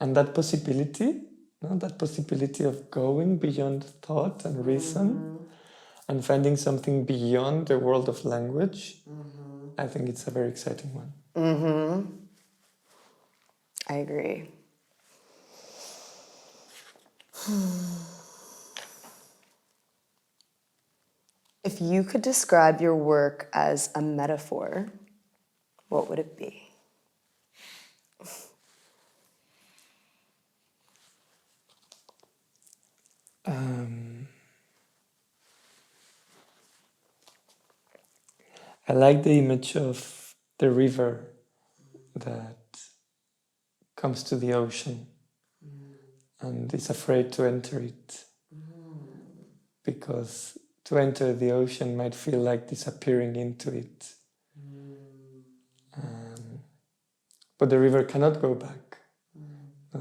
that possibility, no, that possibility of going beyond thought and reason and finding something beyond the world of language, I think it's a very exciting one. I agree. If you could describe your work as a metaphor, what would it be? I like the image of the river that comes to the ocean and is afraid to enter it because to enter the ocean might feel like disappearing into it. But the river cannot go back.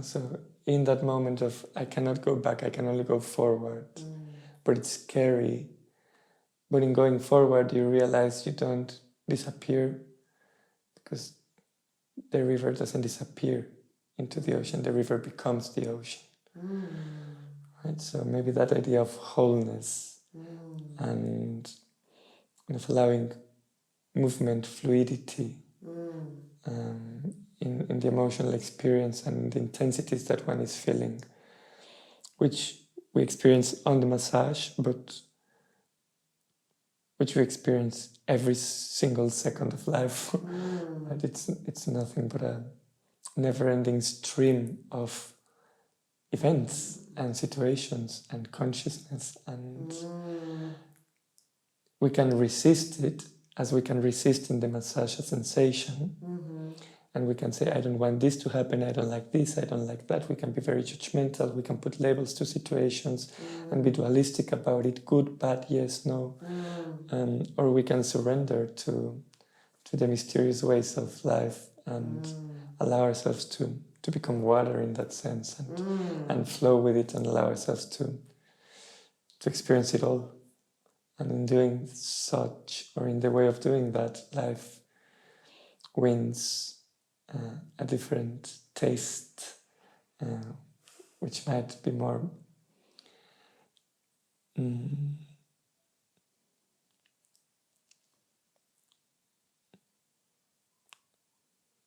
So in that moment of I cannot go back, I can only go forward. But it's scary. But in going forward, you realize you don't disappear because the river doesn't disappear into the ocean. The river becomes the ocean. Right? So maybe that idea of wholeness and of allowing movement, fluidity in the emotional experience and the intensities that one is feeling, which we experience on the massage, but which we experience every single second of life. And it's nothing but a never-ending stream of events and situations and consciousness, and we can resist it as we can resist in the massage a sensation. And we can say, I don't want this to happen, I don't like this, I don't like that. We can be very judgmental, we can put labels to situations and be dualistic about it, good, bad, yes, no. Or we can surrender to the mysterious ways of life and allow ourselves to become water in that sense and flow with it and allow ourselves to experience it all. And in doing such, or in the way of doing that, life wins a different taste, which might be more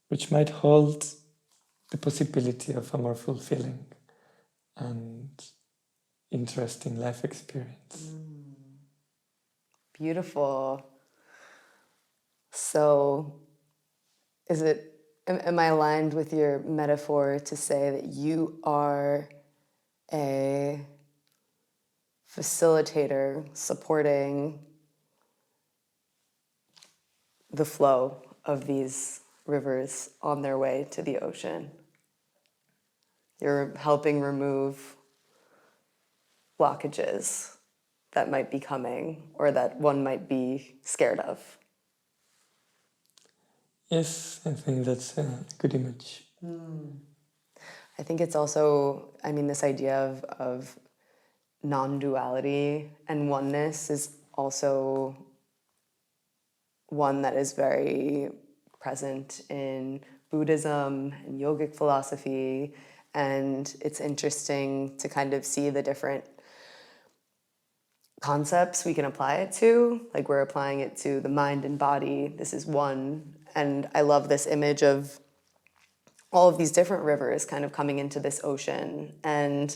which might hold the possibility of a more fulfilling and interesting life experience. Beautiful. So, am I aligned with your metaphor to say that you are a facilitator supporting the flow of these rivers on their way to the ocean? You're helping remove blockages that might be coming or that one might be scared of. Yes, I think that's a good image. I think it's also, this idea of non-duality and oneness is also one that is very present in Buddhism and yogic philosophy, and it's interesting to kind of see the different concepts we can apply it to. Like we're applying it to the mind and body. This is one. And I love this image of all of these different rivers kind of coming into this ocean. And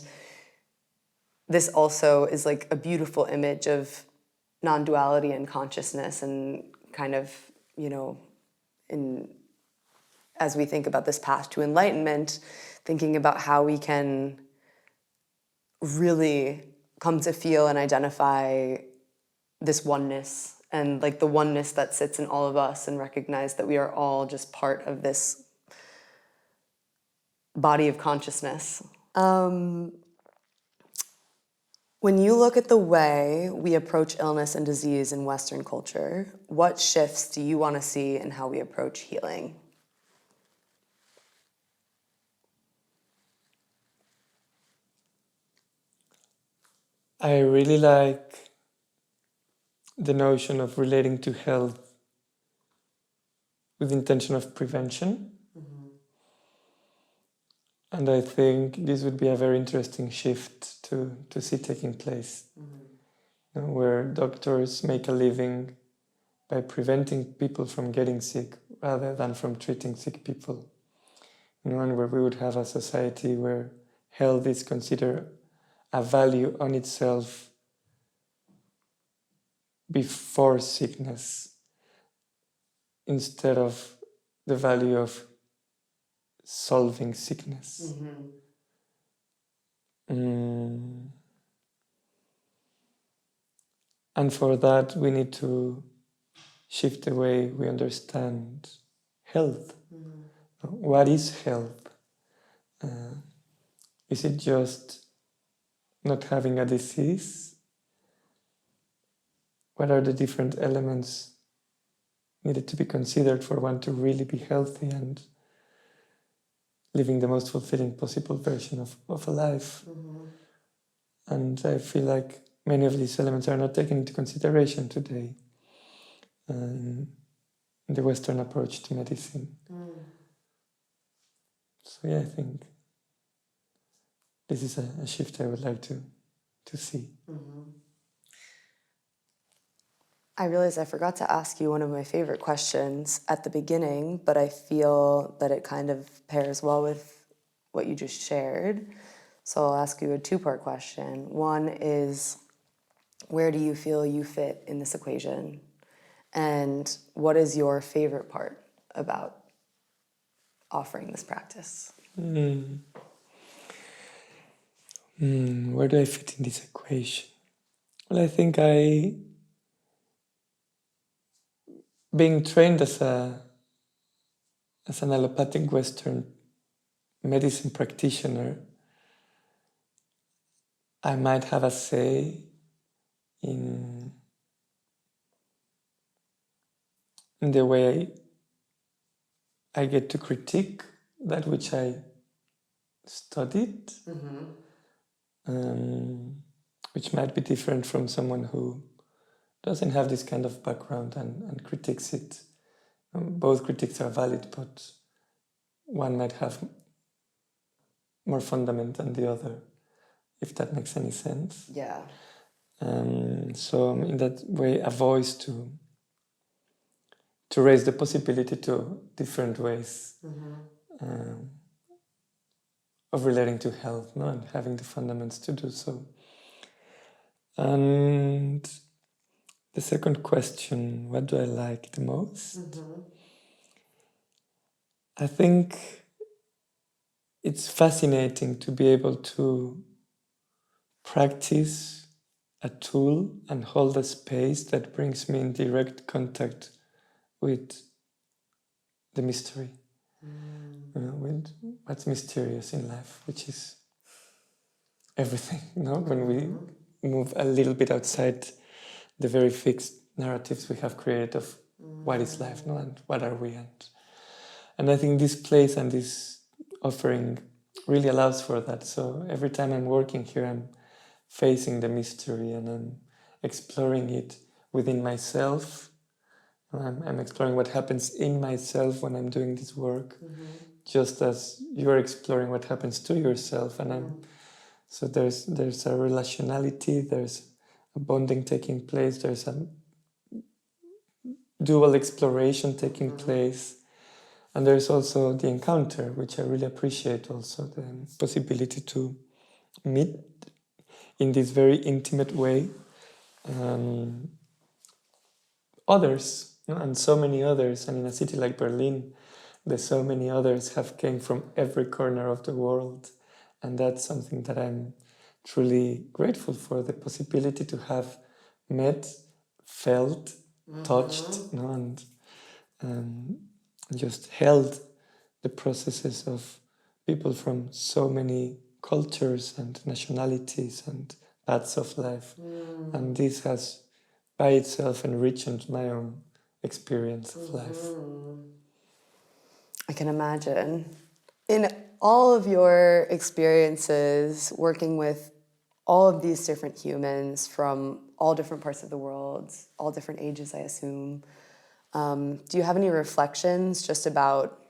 this also is like a beautiful image of non-duality and consciousness and kind of, as we think about this path to enlightenment, thinking about how we can really come to feel and identify this oneness and like the oneness that sits in all of us, and recognize that we are all just part of this body of consciousness. When you look at the way we approach illness and disease in Western culture, what shifts do you want to see in how we approach healing? I really like the notion of relating to health with intention of prevention. And I think this would be a very interesting shift to see taking place, where doctors make a living by preventing people from getting sick rather than from treating sick people. And where we would have a society where health is considered a value on itself before sickness, instead of the value of solving sickness. And for that, we need to shift the way we understand health. What is health? Is it just not having a disease? What are the different elements needed to be considered for one to really be healthy and living the most fulfilling possible version of a life? And I feel like many of these elements are not taken into consideration today in the Western approach to medicine. So yeah, I think this is a shift I would like to see. I realized I forgot to ask you one of my favorite questions at the beginning, but I feel that it kind of pairs well with what you just shared. So I'll ask you a two-part question. One is, where do you feel you fit in this equation? And what is your favorite part about offering this practice? Where do I fit in this equation? Well, I think being trained as an allopathic Western medicine practitioner, I might have a say in the way I get to critique that which I studied, which might be different from someone who doesn't have this kind of background and critiques it. Both critiques are valid, but one might have more fundament than the other, if that makes any sense. Yeah. So in that way, a voice to raise the possibility to different ways of relating to health, and having the fundamentals to do so. And the second question, what do I like the most? I think it's fascinating to be able to practice a tool and hold a space that brings me in direct contact with the mystery, with what's mysterious in life, which is everything. When we move a little bit outside the very fixed narratives we have created of what is life, and what are we, and I think this place and this offering really allows for that. So every time I'm working here, I'm facing the mystery and I'm exploring it within myself. I'm exploring what happens in myself when I'm doing this work, just as you're exploring what happens to yourself. And so there's a relationality, there's a bonding taking place, there's a dual exploration taking place. And there's also the encounter, which I really appreciate also, the possibility to meet in this very intimate way others, and so many others. And in a city like Berlin, there's so many others have came from every corner of the world. And that's something that I'm truly grateful for, the possibility to have met, felt, touched, no, and just held the processes of people from so many cultures and nationalities and paths of life. And this has by itself enriched my own experience of life. I can imagine. In all of your experiences working with all of these different humans from all different parts of the world, all different ages, I assume, do you have any reflections just about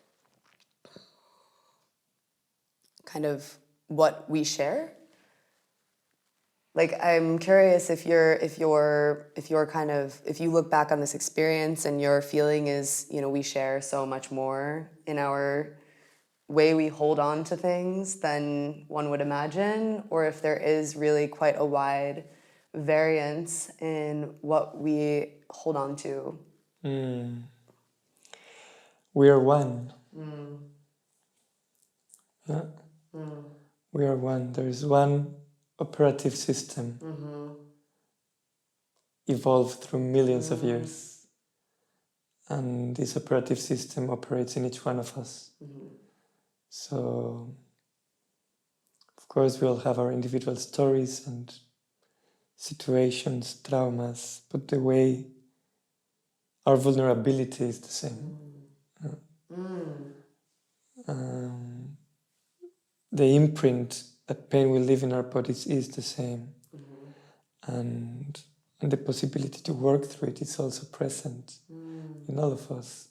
kind of what we share? Like, I'm curious if you look back on this experience and your feeling is, we share so much more in our way we hold on to things than one would imagine, or if there is really quite a wide variance in what we hold on to. We are one. Yeah. We are one. There is one operative system evolved through millions of years. And this operative system operates in each one of us. So, of course, we all have our individual stories and situations, traumas, but the way our vulnerability is the same. The imprint that pain will leave in our bodies is the same. And the possibility to work through it is also present in all of us.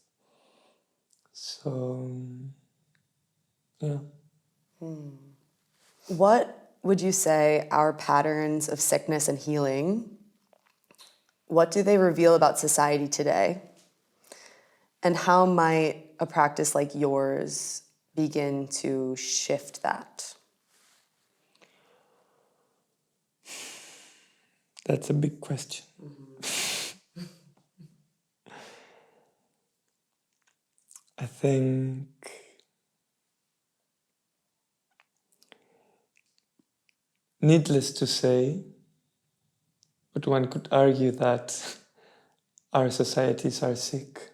So, yeah. What would you say our patterns of sickness and healing, what do they reveal about society today? And how might a practice like yours begin to shift that? That's a big question. I think needless to say, but one could argue that our societies are sick.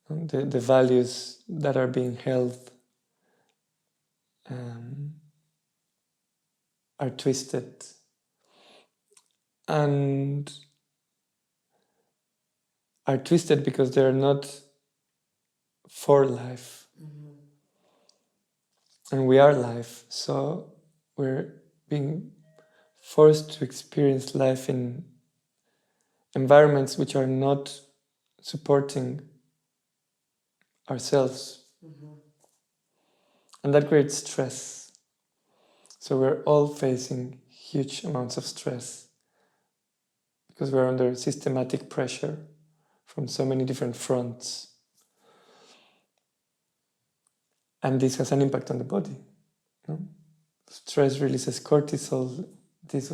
The values that are being held are twisted. And are twisted because they're not for life. And we are life, so we're being forced to experience life in environments which are not supporting ourselves. And that creates stress. So we're all facing huge amounts of stress because we're under systematic pressure from so many different fronts. And this has an impact on the body. Stress releases cortisol. This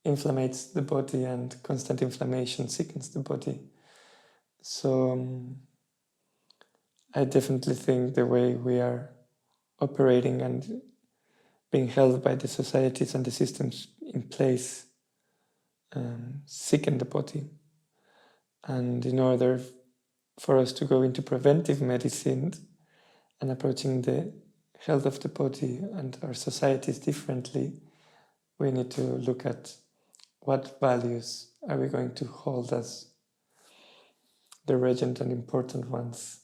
inflames the body, and constant inflammation sickens the body. So I definitely think the way we are operating and being held by the societies and the systems in place sicken the body. And in order for us to go into preventive medicine and approaching the health of the body and our societies differently, we need to look at what values are we going to hold as the regent and important ones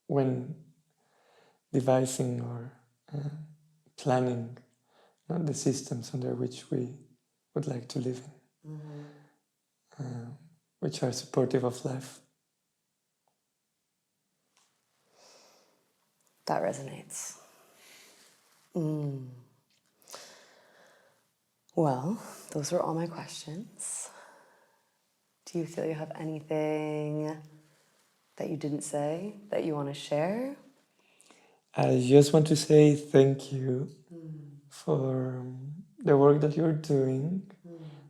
when devising or planning the systems under which we would like to live in, which are supportive of life. That resonates. Well, those were all my questions. Do you feel you have anything that you didn't say that you want to share? I just want to say thank you for the work that you're doing,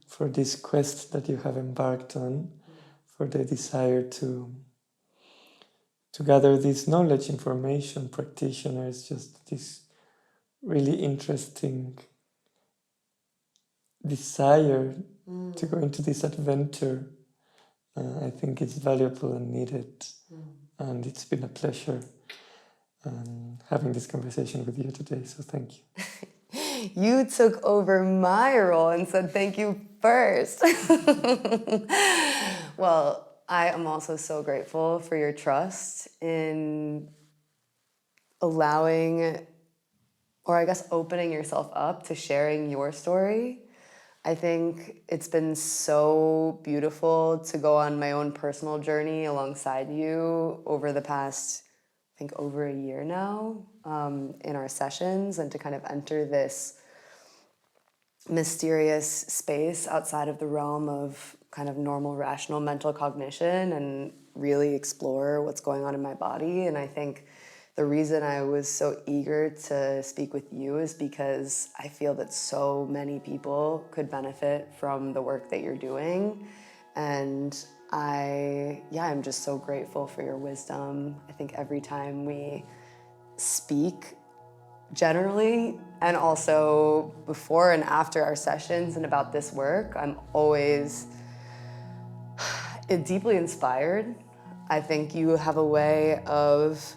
for this quest that you have embarked on, for the desire to gather this knowledge, information, practitioners, just this really interesting desire to go into this adventure. I think it's valuable and needed. And it's been a pleasure having this conversation with you today, so thank you. You took over my role and said thank you first. Well, I am also so grateful for your trust in allowing, or I guess opening yourself up to sharing your story. I think it's been so beautiful to go on my own personal journey alongside you over the past, I think, over a year now in our sessions, and to kind of enter this mysterious space outside of the realm of kind of normal rational mental cognition and really explore what's going on in my body. And I think the reason I was so eager to speak with you is because I feel that so many people could benefit from the work that you're doing. And I'm just so grateful for your wisdom. I think every time we speak generally, and also before and after our sessions and about this work, I'm always deeply inspired. I think you have a way of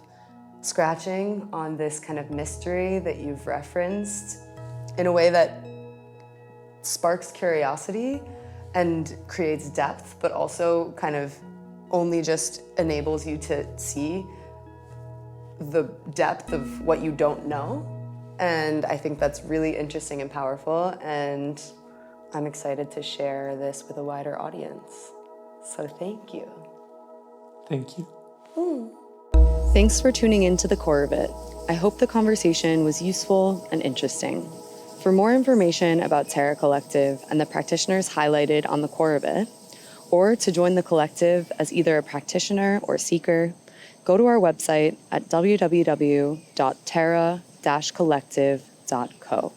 scratching on this kind of mystery that you've referenced in a way that sparks curiosity and creates depth, but also kind of only just enables you to see the depth of what you don't know. And I think that's really interesting and powerful, and I'm excited to share this with a wider audience. So thank you. Thank you. Thanks for tuning in to The Core of It. I hope the conversation was useful and interesting. For more information about Terra Collective and the practitioners highlighted on The Core of It, or to join the collective as either a practitioner or seeker, go to our website at www.terra-collective.co.